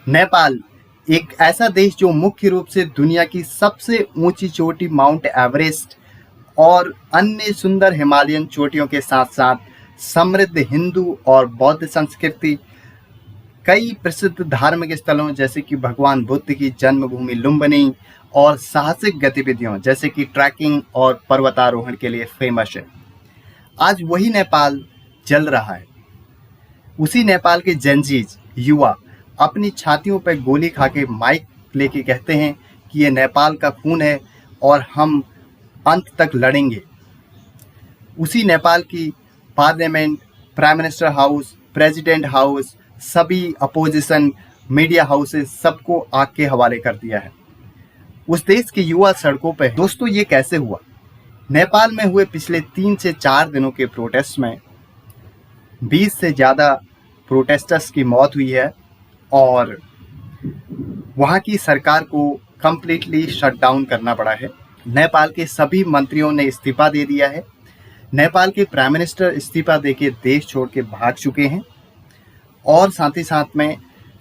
नेपाल एक ऐसा देश जो मुख्य रूप से दुनिया की सबसे ऊंची चोटी माउंट एवरेस्ट और अन्य सुंदर हिमालयन चोटियों के साथ साथ समृद्ध हिंदू और बौद्ध संस्कृति, कई प्रसिद्ध धार्मिक स्थलों जैसे कि भगवान बुद्ध की जन्मभूमि लुम्बिनी और साहसिक गतिविधियों जैसे कि ट्रैकिंग और पर्वतारोहण के लिए फेमस है। आज वही नेपाल जल रहा है। उसी नेपाल के जेनजीज युवा अपनी छातियों पर गोली खा के माइक लेके कहते हैं कि ये नेपाल का खून है और हम अंत तक लड़ेंगे। उसी नेपाल की parliament, prime minister house, president house, सभी अपोजिशन मीडिया हाउसेस सबको आग के हवाले कर दिया है। उस देश के युवा सड़कों पर। दोस्तों, ये कैसे हुआ? नेपाल में हुए पिछले 3 से 4 दिनों के प्रोटेस्ट में 20 से ज़्यादा प्रोटेस्टर्स की मौत हुई है और वहाँ की सरकार को कम्प्लीटली शट डाउन करना पड़ा है। नेपाल के सभी मंत्रियों ने इस्तीफा दे दिया है। नेपाल के प्राइम मिनिस्टर इस्तीफा देके देश छोड़ के भाग चुके हैं और साथ ही साथ में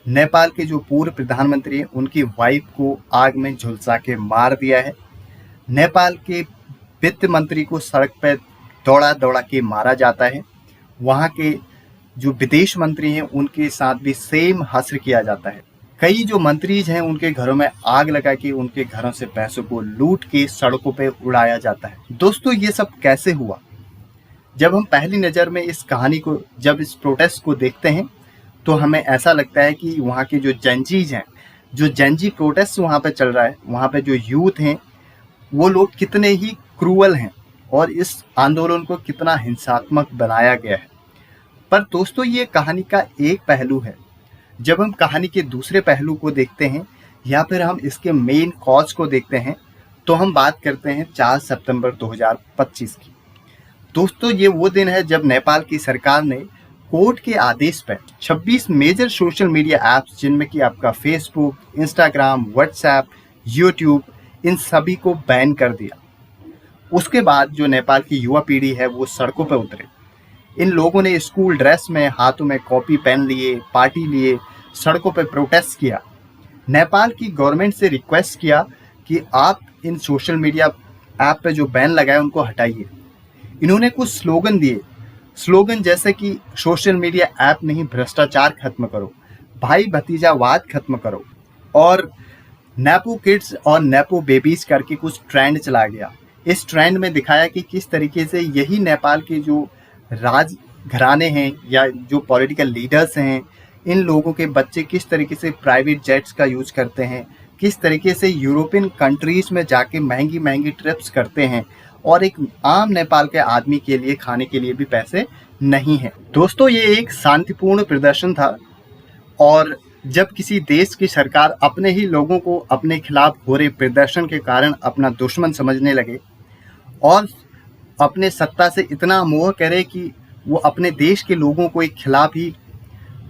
नेपाल के जो पूर्व प्रधानमंत्री हैं उनकी वाइफ को आग में झुलसा के मार दिया है। नेपाल के वित्त मंत्री को सड़क पर दौड़ा दौड़ा के मारा जाता है। वहाँ के जो विदेश मंत्री हैं उनके साथ भी सेम हश्र किया जाता है। कई जो मंत्रीज हैं उनके घरों में आग लगा के उनके घरों से पैसों को लूट के सड़कों पे उड़ाया जाता है। दोस्तों, ये सब कैसे हुआ? जब हम पहली नज़र में इस कहानी को, जब इस प्रोटेस्ट को देखते हैं तो हमें ऐसा लगता है कि वहाँ के जो जेनजीज हैं, जो जेनजी प्रोटेस्ट वहाँ पे चल रहा है, वहाँ पे जो यूथ हैं वो लोग कितने ही क्रूअल हैं और इस आंदोलन को कितना हिंसात्मक बनाया गया है। पर दोस्तों, ये कहानी का एक पहलू है। जब हम कहानी के दूसरे पहलू को देखते हैं या फिर हम इसके मेन कॉज को देखते हैं तो हम बात करते हैं 4 सितंबर 2025 की। दोस्तों, ये वो दिन है जब नेपाल की सरकार ने कोर्ट के आदेश पर 26 मेजर सोशल मीडिया ऐप्स, जिनमें कि आपका फेसबुक, इंस्टाग्राम, व्हाट्सएप, यूट्यूब, इन सभी को बैन कर दिया। उसके बाद जो नेपाल की युवा पीढ़ी है वो सड़कों पर उतरे। इन लोगों ने स्कूल ड्रेस में, हाथों में कॉपी पेन लिए, पार्टी लिए, सड़कों पर प्रोटेस्ट किया। नेपाल की गवर्नमेंट से रिक्वेस्ट किया कि आप इन सोशल मीडिया ऐप पे जो बैन लगाए उनको हटाइए। इन्होंने कुछ स्लोगन दिए, स्लोगन जैसे कि सोशल मीडिया ऐप नहीं, भ्रष्टाचार खत्म करो, भाई भतीजावाद खत्म करो और नेपो किड्स और नेपो बेबीज करके कुछ ट्रेंड चला गया। इस ट्रेंड में दिखाया कि किस तरीके से यही नेपाल के जो राज घराने हैं या जो पॉलिटिकल लीडर्स हैं, इन लोगों के बच्चे किस तरीके से प्राइवेट जेट्स का यूज करते हैं, किस तरीके से यूरोपियन कंट्रीज में जाके महंगी महंगी ट्रिप्स करते हैं और एक आम नेपाल के आदमी के लिए खाने के लिए भी पैसे नहीं हैं। दोस्तों, ये एक शांतिपूर्ण प्रदर्शन था और जब किसी देश की सरकार अपने ही लोगों को अपने खिलाफ हो रहे प्रदर्शन के कारण अपना दुश्मन समझने लगे और अपने सत्ता से इतना मोह करे कि वो अपने देश के लोगों को एक खिलाफ ही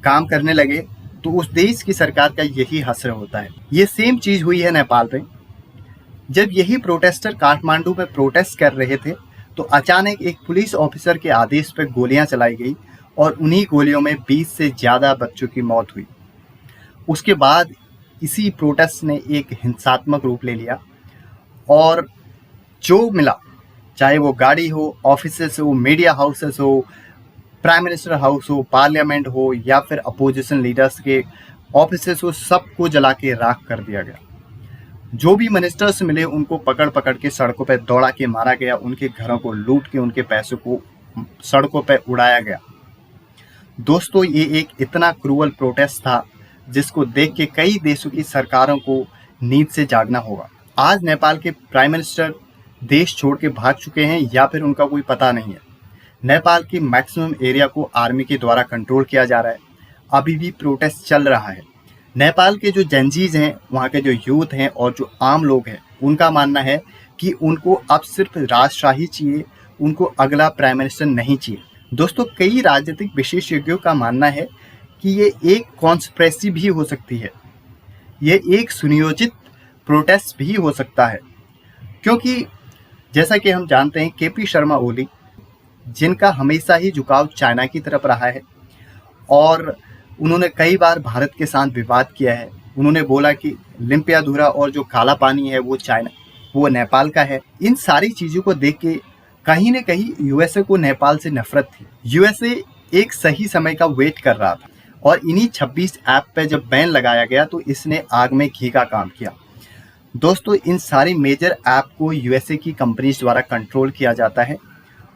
काम करने लगे, तो उस देश की सरकार का यही हश्र होता है। ये सेम चीज़ हुई है नेपाल पे। जब यही प्रोटेस्टर काठमांडू में प्रोटेस्ट कर रहे थे तो अचानक एक पुलिस ऑफिसर के आदेश पर गोलियां चलाई गई और उन्हीं गोलियों में 20 से ज़्यादा बच्चों की मौत हुई। उसके बाद इसी प्रोटेस्ट ने एक हिंसात्मक रूप ले लिया और जो मिला, चाहे वो गाड़ी हो, ऑफिसेस हो, मीडिया हाउसेस हो, प्राइम मिनिस्टर हाउस हो, पार्लियामेंट हो या फिर अपोजिशन लीडर्स के ऑफिसेस हो, सबको जला के राख कर दिया गया। जो भी मिनिस्टर्स मिले उनको पकड़ पकड़ के सड़कों पर दौड़ा के मारा गया, उनके घरों को लूट के उनके पैसों को सड़कों पर उड़ाया गया। दोस्तों, ये एक इतना क्रूअल प्रोटेस्ट था जिसको देख के कई देशों की सरकारों को नींद से जागना होगा। आज नेपाल के प्राइम मिनिस्टर देश छोड़ के भाग चुके हैं या फिर उनका कोई पता नहीं है। नेपाल की मैक्सिमम एरिया को आर्मी के द्वारा कंट्रोल किया जा रहा है। अभी भी प्रोटेस्ट चल रहा है। नेपाल के जो जेनजीज हैं, वहाँ के जो यूथ हैं और जो आम लोग हैं, उनका मानना है कि उनको अब सिर्फ राजशाही चाहिए, उनको अगला प्राइम मिनिस्टर नहीं चाहिए। दोस्तों, कई राजनीतिक विशेषज्ञों का मानना है कि ये एक कॉन्स्पिरेसी भी हो सकती है, ये एक सुनियोजित प्रोटेस्ट भी हो सकता है, क्योंकि जैसा कि हम जानते हैं केपी शर्मा ओली, जिनका हमेशा ही झुकाव चाइना की तरफ रहा है और उन्होंने कई बार भारत के साथ विवाद किया है। उन्होंने बोला कि लिम्पियाधुरा और जो काला पानी है वो नेपाल का है। इन सारी चीज़ों को देख के कहीं न कहीं यूएसए को नेपाल से नफरत थी। यूएसए एक सही समय का वेट कर रहा था और इन्हीं 26 ऐप पे जब बैन लगाया गया तो इसने आग में घी का काम किया। दोस्तों, इन सारी मेजर ऐप को यूएसए की कंपनीज द्वारा कंट्रोल किया जाता है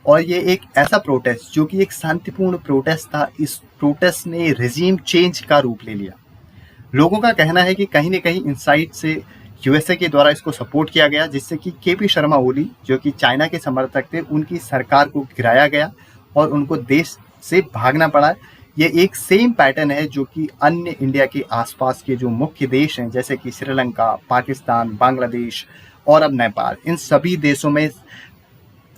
और ये एक ऐसा प्रोटेस्ट जो कि एक शांतिपूर्ण प्रोटेस्ट था, इस प्रोटेस्ट ने रेजिम चेंज का रूप ले लिया। लोगों का कहना है कि कहीं न कहीं इनसाइड से यूएसए के द्वारा इसको सपोर्ट किया गया, जिससे कि केपी शर्मा ओली जो कि चाइना के समर्थक थे, उनकी सरकार को गिराया गया और उनको देश से भागना पड़ा। ये एक सेम पैटर्न है जो कि अन्य इंडिया के आसपास के जो मुख्य देश हैं जैसे कि श्रीलंका, पाकिस्तान, बांग्लादेश और अब नेपाल, इन सभी देशों में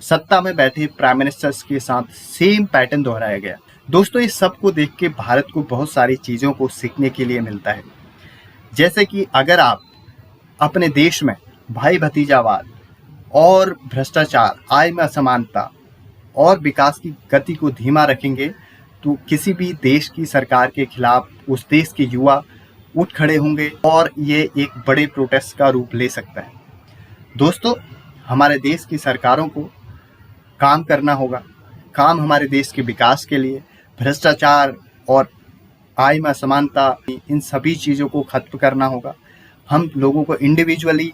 सत्ता में बैठे प्राइम मिनिस्टर्स के साथ सेम पैटर्न दोहराया गया। दोस्तों, इस सब को देख के भारत को बहुत सारी चीज़ों को सीखने के लिए मिलता है। जैसे कि अगर आप अपने देश में भाई भतीजावाद और भ्रष्टाचार, आय में असमानता और विकास की गति को धीमा रखेंगे तो किसी भी देश की सरकार के खिलाफ उस देश के युवा उठ खड़े होंगे और ये एक बड़े प्रोटेस्ट का रूप ले सकता है। दोस्तों, हमारे देश की सरकारों को काम करना होगा, काम हमारे देश के विकास के लिए, भ्रष्टाचार और आय में असमानता, इन सभी चीज़ों को खत्म करना होगा। हम लोगों को इंडिविजुअली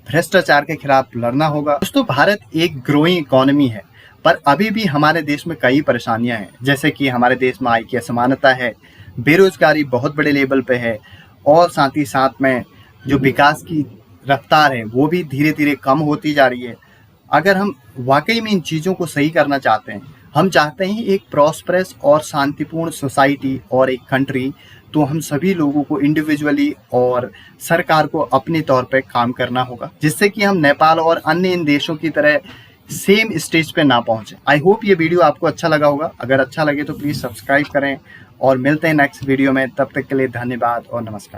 भ्रष्टाचार के खिलाफ लड़ना होगा। दोस्तों, भारत एक ग्रोइंग इकोनॉमी है, पर अभी भी हमारे देश में कई परेशानियां हैं, जैसे कि हमारे देश में आय की असमानता है, बेरोजगारी बहुत बड़े लेवल पे है और साथ ही साथ में जो विकास की रफ्तार है वो भी धीरे धीरे कम होती जा रही है। अगर हम वाकई में इन चीज़ों को सही करना चाहते हैं, हम चाहते हैं एक प्रॉस्परस और शांतिपूर्ण सोसाइटी और एक कंट्री, तो हम सभी लोगों को इंडिविजुअली और सरकार को अपने तौर पे काम करना होगा, जिससे कि हम नेपाल और अन्य इन देशों की तरह सेम स्टेज पे ना पहुंचे। आई होप ये वीडियो आपको अच्छा लगा होगा। अगर अच्छा लगे तो प्लीज़ सब्सक्राइब करें और मिलते हैं नेक्स्ट वीडियो में। तब तक के लिए धन्यवाद और नमस्कार।